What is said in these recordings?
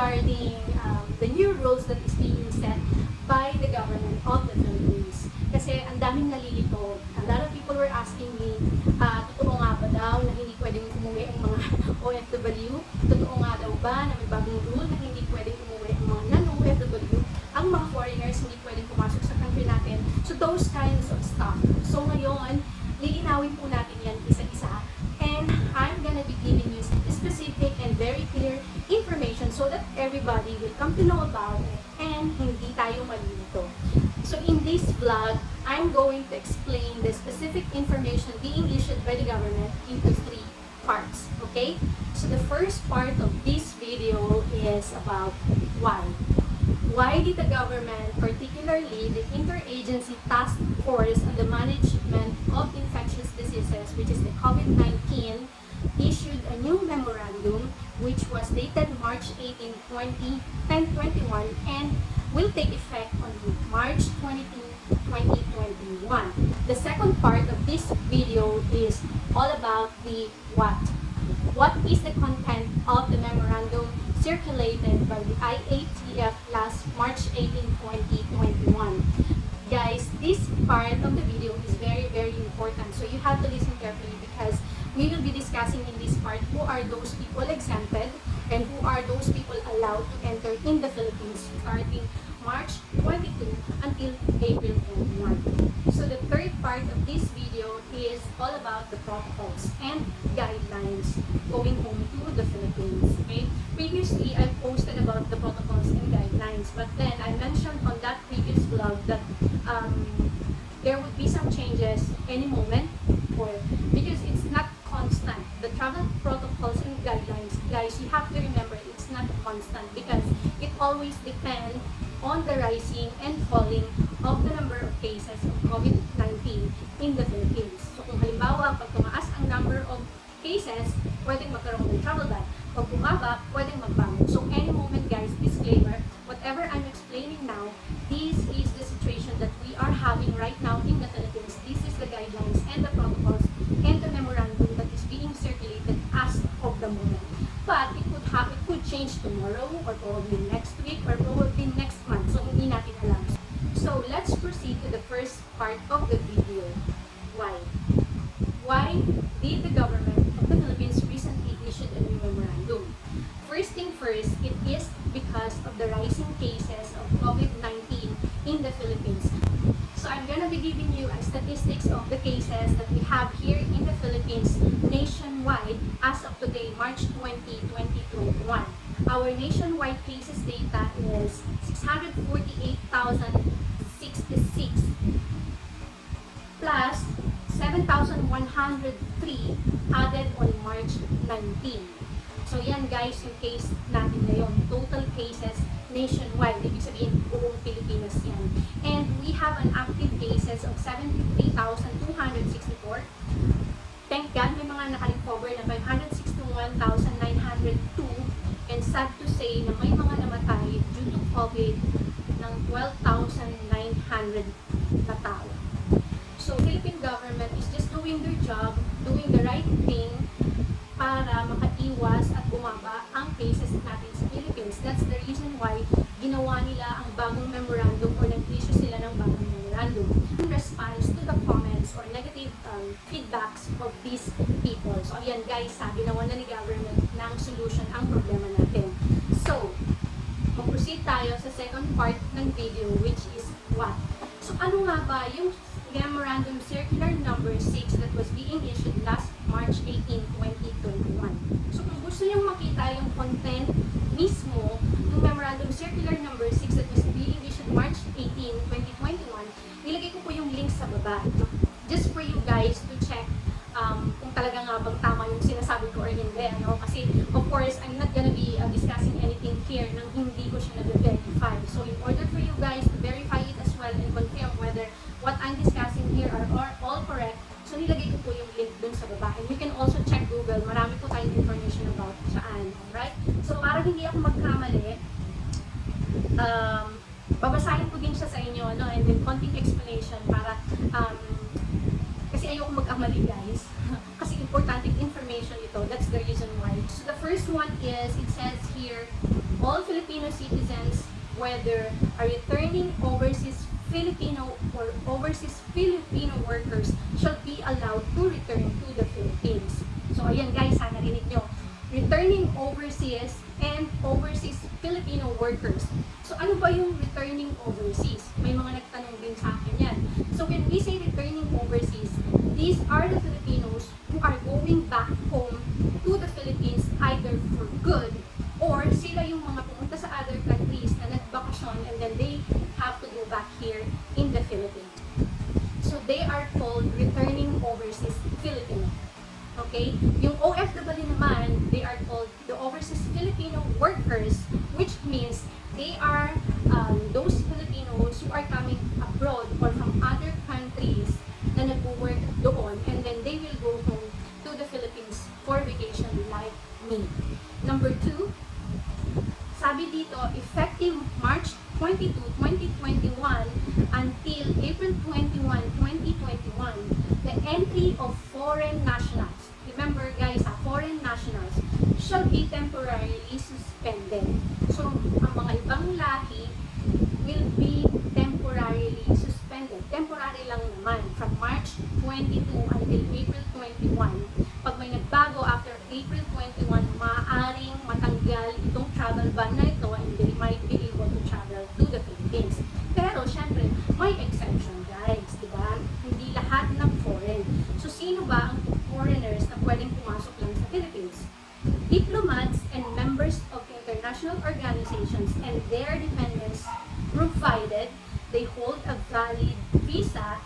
regarding the new rules that is being set by the government of the Philippines. Kasi ang daming nalilito. A lot of people were asking me, totoo nga ba daw na hindi pwedeng umuwi ang mga OFW? Totoo nga daw ba na may bagong rule na hindi pwedeng umuwi ang mga non-OFW? Ang mga foreigners hindi pwedeng pumasok sa country natin. So those kinds of stuff. So ngayon, lilinawin po natin yan isa-isa. And I'm gonna be giving you specific and very clear information so that everybody will come to know about it and hindi tayo malilito. So in this vlog, I'm going to explain the specific information being issued by the government into 3 parts, okay? So the first part of this video is about why. Why did the government, particularly the Interagency Task Force on the Management of Infectious Diseases, which is the COVID-19, issued a new memorandum which was dated March 18, 2021 and will take effect on March 22, 2021. The second part of this video is all about the what. What is the content of the memorandum circulated by the IATF last March 18, 2021. Guys, this part of the video is very, very important. So you have to listen carefully because we will be discussing in this part who are those people exempted and who are those people allowed to enter in the Philippines starting March 22 until April 21. So the third part of this video is all about the protocols and guidelines going home to the Philippines. Okay? Previously, I posted about the protocols and guidelines, but then I mentioned on that previous vlog that there would be some changes any moment, or because it's not constant. The travel protocols and guidelines, guys, you have to remember it's not constant because it always depends on the rising and falling of the number of cases of COVID-19 in the Philippines. So kung halimbawa, pag tumaas ang number of cases, pwedeng magkaroon ng travel ban. Pag bumaba, pwedeng magbangon. So any moment, guys, disclaimer, whatever I'm explaining now, this is the situation that we are having right now in the Philippines. This is the guidelines and the protocols and the memorandum that is being circulated as of the moment. But it could change tomorrow or probably next week or probably next month. So hindi natin alam. So let's proceed to the first part of the video. Why? Why did the government of the Philippines recently issued a new memorandum? First thing first, it is because of the rising cases of COVID-19 in the Philippines. So I'm gonna be giving you statistics of the cases that we have here in the Philippines nationwide as of today, March 20, 2021. Our nationwide cases data is 648,066 plus 7,103 added on March 19. So yan guys, yung case natin ngayon, total cases nationwide, ibig sabihin buong Pilipinas yan. And we have an active cases of 73,264. Thank God, may mga naka-recover na 561,902. And sad to say na may mga namatay due to COVID ng 12,900 na tao. So, Philippine government is just doing their job, doing the right thing para makaiwas at bumaba ang cases natin sa Philippines. That's the reason why ginawa nila ang bagong memorandum or nag-issue sila ng bagong memorandum in response to the comments or negative feedbacks of these people. So, ayan guys, ginawa na ni government ng solution ang problema natin. So, mag-proceed tayo sa second part ng video, which is what? So, ano nga ba yung Memorandum Circular Number 6 that was being issued last March 18, 2021. So kung gusto nyo makita yung content mismo ng Memorandum Circular Number 6 that was being issued March 18, 2021, nilagay ko po yung link sa baba. Just for you guys to check kung talaga nga bang tama yung sinasabi ko or hindi. Ano? Kasi of course, I'm not gonna be discussing anything here nang hindi ko siya na-verify. So in order for you guys to verify it as well and confirm whether what I'm discussing here are all correct, so nilagay ko po yung link dun sa baba. And you can also check Google, marami po tayong information about saan. Alright? So para hindi ako magkamali, babasahin ko din siya sa inyo, no? And then konting explanation para, kasi ayoko magkamali guys. Kasi importante information ito, that's the reason why. So the first one is, it says here, all Filipino whether a returning overseas Filipino or overseas Filipino workers shall be allowed to return to the Philippines. So ayan guys, narinig nyo. Returning overseas and overseas Filipino workers. So ano ba yung returning overseas? May mga nagtanong din sa akin yan. So when we say returning overseas, these are the Filipinos who are going back home to the Philippines either for good or sila yung mga pumunta sa other countries na nagbakasyon and then they have to go back here in the Philippines. So they are called returning overseas Filipino. Okay? Yung OFW naman, they are called the overseas Filipino workers, which means they are those Filipinos who are coming abroad or from other countries na nag-work doon and then they will go home to the Philippines for vacation like me. Number 2, sabi dito, effective March 22, 2021 until April 21, 2021, the entry of foreign nationals, remember guys, foreign nationals shall be temporarily suspended. So, ang mga ibang lahi will be temporarily suspended. Temporary lang naman, from March 22 until April 21. Pag may nagbago after April 21, maaaring matanggal itong travel ban na ito and they might be able to travel to the Philippines. Pero, syempre, may exception guys, di ba? Hindi lahat ng foreign. So, sino ba ang foreigners na pwedeng pumasok lang sa Philippines? Diplomats and members of international organizations and their dependents, provided they hold a valid visa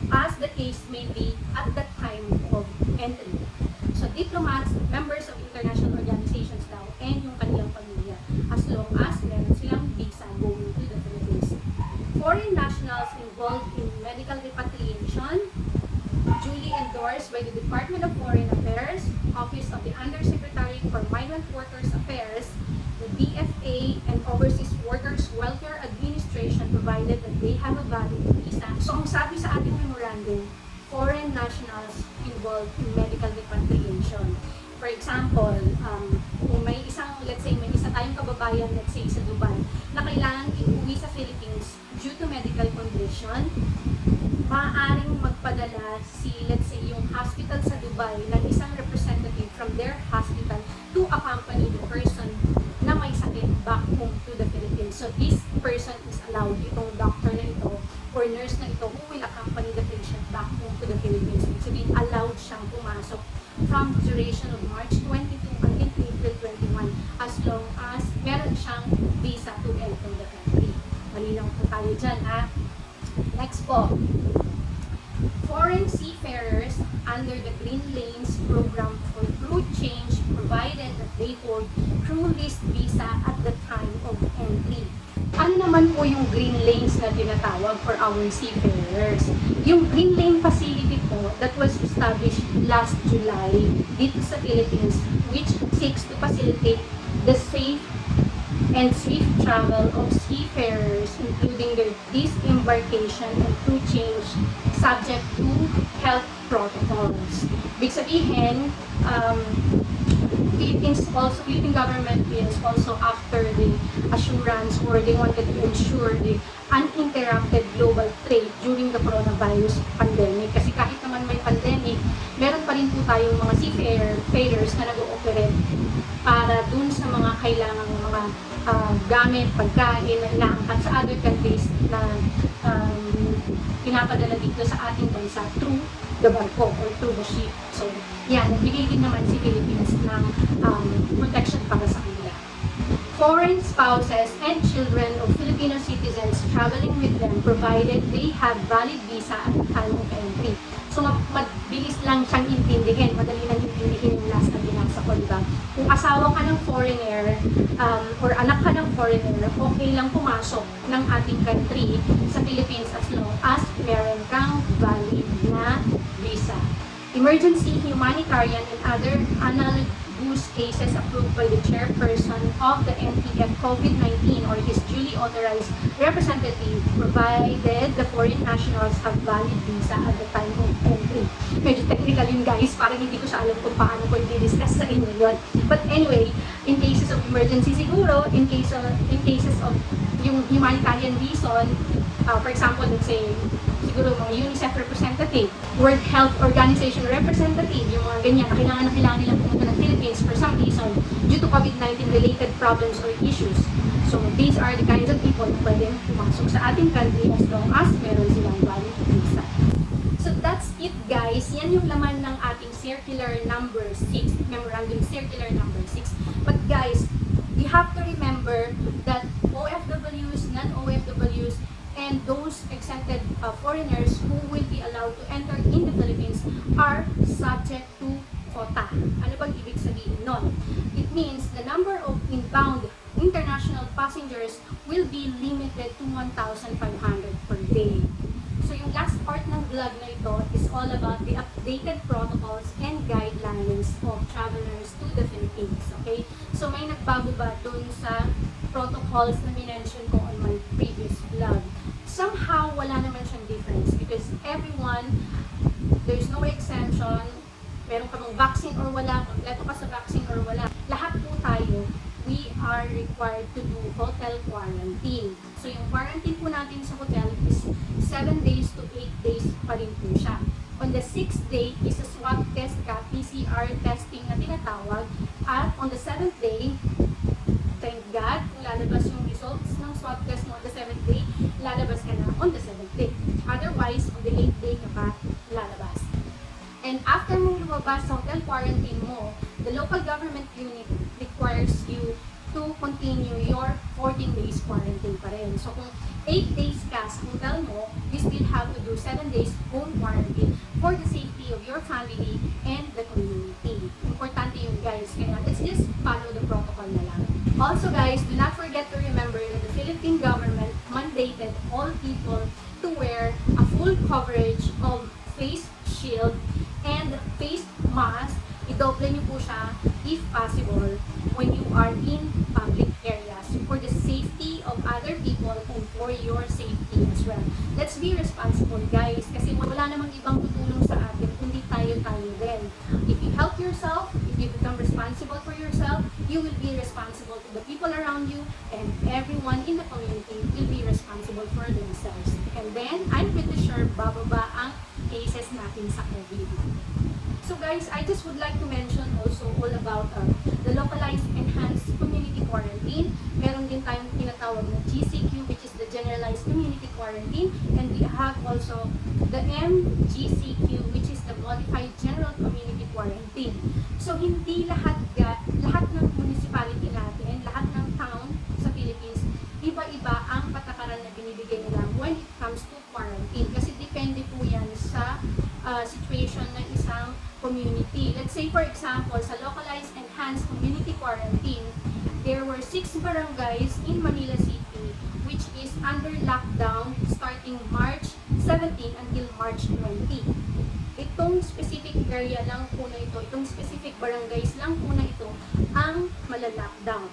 as the case may be at the time of entry. So diplomats, members of international organizations daw, and yung kanilang pamilya, as long as meron silang visa going to the Philippines. Foreign nationals involved in medical repatriation, duly endorsed by the Department of Foreign Affairs, Office of the Undersecretary for Migrant Workers Affairs, the BFA, and Overseas Workers Welfare Administration, provided that they have a valid visa. So, ang sabi sa ating memorandum, foreign nationals involved in medical repatriation. For example, kung may isang, let's say, may isa tayong kababayan, let's say, sa Dubai, na kailangan iuwi sa Philippines due to medical condition, maaaring magpadala si, let's say, yung hospital sa Dubai ng isang representative from their hospital to accompany the person na may sakit back home to the Philippines. So, this person is allowed, itong doctor na ito or nurse na ito who will accompany the patient back home to the Philippines. So, allowed siyang pumasok from the duration of March 22 until April 21 as long as meron siyang visa to enter the country. Malinaw po tayo dyan, ha? Next po. Foreign seafarers under the Green Lanes program for crew change provided that they hold crew list visa at the time of entry. Ano naman po yung Green Lanes na tinatawag for our seafarers? Yung Green Lane facility po that was established last July dito sa Philippines, which seeks to facilitate the safe and swift travel of seafarers, including their disembarkation and crew change, subject to health protocols. Ibig sabihin, Philippine government is also after the assurance or they wanted to ensure the uninterrupted global trade during the coronavirus pandemic. Kasi kahit naman may pandemic, meron pa rin po tayong mga seafarers na nag-ooperate para dun sa mga kailangang mga gamit, pagkain na inaangkat sa other countries na pinapadala dito sa ating bansa through the barko or through the ship. So, yan, nagbigay din naman si Philippines ng protection para sa kanila. Foreign spouses and children of Filipino citizens traveling with them provided they have valid visa at the time of entry. So, mabilis lang siyang intindihin, madali lang intindihin yung last na binasa ko, diba? Kung asawa ka ng foreigner or anak ka ng foreigner, okay lang pumasok ng ating country sa Philippines as long as meron kang valid na visa. Emergency, humanitarian, and other analogous cases approved by the chairperson of the NTF COVID-19 or his duly authorized representative, provided the foreign nationals have valid visa at the time of entry. Medyo technical yun guys, parang hindi ko siya alam kung paano ko i-discuss sa inyo yun. But anyway, in cases of emergency siguro, in cases of yung humanitarian reason, for example, let's say, siguro mga UNICEF representative, World Health Organization representative, yung mga ganyan, na kailangan nilang pumunta ng Philippines for some reason due to COVID-19 related problems or issues. So, these are the kinds of people na pwedeng pumasok sa ating country as long as meron silang valid visa. So, that's it guys. Yan yung laman ng ating circular number 6, memorandum circular number 6. But guys, we have to remember that OFWs, non-OFWs, and those exempted foreigners who will be allowed to enter in the Philippines are subject to quota. Ano bang ibig sabihin nun? It means the number of inbound international passengers will be limited to 1,500 per day. So yung last part ng vlog na ito is all about the updated protocols and guidelines of travelers to the Philippines. Okay? So may nagbago ba dun sa protocols na minention ko on my previous vlog? Somehow, wala naman siyang difference because everyone, there's no exemption, meron ka bang vaccine or wala, kompleto ka sa vaccine or wala, lahat po tayo, we are required to do hotel quarantine. So, yung quarantine po natin sa hotel is 7 days to 8 days pa rin po siya. On the 6th day is a swab test ka, PCR testing na tinatawag, at on the 7th day, thank God, kung lalabas yung results ng swab test mo on the 7th day, lalabas ka na on the 7th day. Otherwise, on the 8th day ka pa lalabas. And after mong lumabas sa hotel quarantine mo, the local government unit requires you to continue your 14 days quarantine pa rin. So kung 8 days ka sa hotel mo, you still have to do 7 days home quarantine for the safety of your family and the community. Importante yun guys, kaya let's just follow the protocol na lang. Also guys, do not forget to remember that the Philippine government mandated all people to wear a full coverage of face shield and face mask. I-double niyo po siya if possible when you are in public areas for the safety of other people and for your safety as well. Let's be responsible guys kasi wala namang ibang tutulong sa atin kundi tayo din. If you help yourself, if you become responsible for yourself, you will be responsible to the people around you and everyone in the community will be responsible for themselves. And then, I'm pretty sure bababa ang cases natin sa COVID. So guys, I just would like to mention also all about the localized enhanced community quarantine. Meron din tayong tinatawag na GCQ, which is the generalized community quarantine, and we have also the MGCQ, which is the modified general community quarantine. So hindi lahat ng municipality natin, lahat ng town sa Philippines, iba-iba ang patakaran na binibigay nila when it comes to quarantine. Kasi depende po yan sa situation ng isang community. Let's say for example, sa localized enhanced community quarantine, there were 6 barangays in Manila City which is under lockdown starting March 17 until March 20. Itong specific area lang po na ito, itong specific barangays lang po na ito ang malalockdown.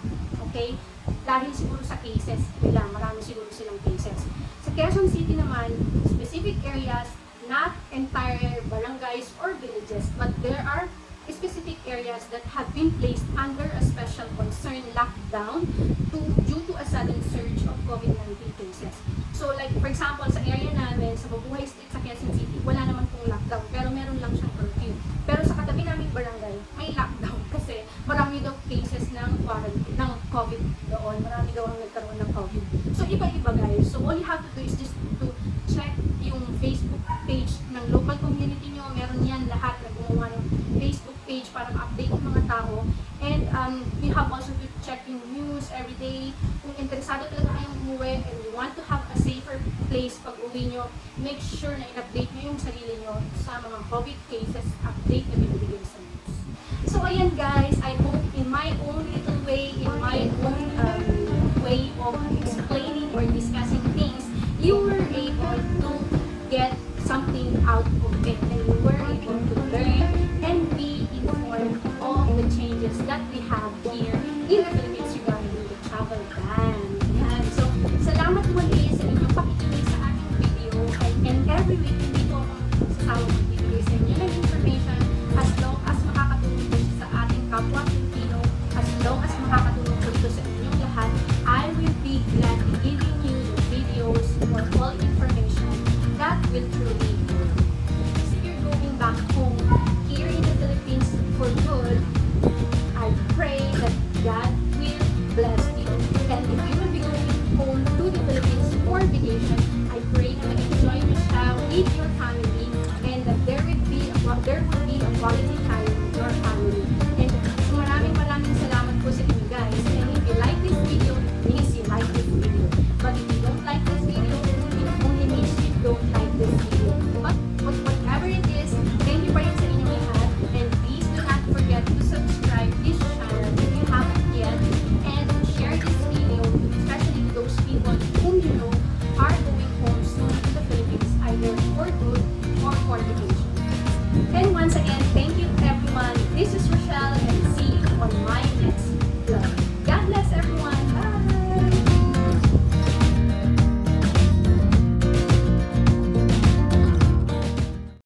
Okay? Dahil siguro sa cases nila, marami siguro silang cases. Sa Quezon City naman, specific areas, not entire barangays or villages, but there are specific areas that have been placed under a special concern lockdown due to a sudden surge of COVID-19 cases. So like for example, sa area namin, sa Babuhay Street sa Quezon City, wala naman pong lockdown, pero meron lang siyang curfew. Pero sa katabi naming barangay, may lockdown kasi marami daw cases ng COVID doon, marami daw ang nagkaroon ng COVID. So iba-iba guys, so all you have to do is just to check yung Facebook page ng local community nyo, meron yan lahat na gumawa ng Facebook page para ma-update yung mga tao. And you have also to check yung news every day. Kung interesado talaga kayong umuwi and you want to have a safer place pag uwi nyo, make sure na in-update nyo yung sarili nyo sa mga COVID cases update na binibigay sa news. So ayan guys, I hope in my own little way, in my own way of explaining or discussing things, you were able to get something out of it and you were able to learn and be informed of the changes that we have here in the Philippines regarding the travel ban. Yan. So, salamat muli sa inyong pakikinig sa ating video and every week hindi po ako sasawang magbibigay sa inyo ng information as long as makakatulong po sa ating kapwa Pilipino, as long as makakatulong po sa inyong lahat, I will be glad to give back home here in the Philippines for good, I pray that God will bless you. And if you will be going home to the Philippines for vacation, I pray that enjoy yourself with your family and that there will be a quality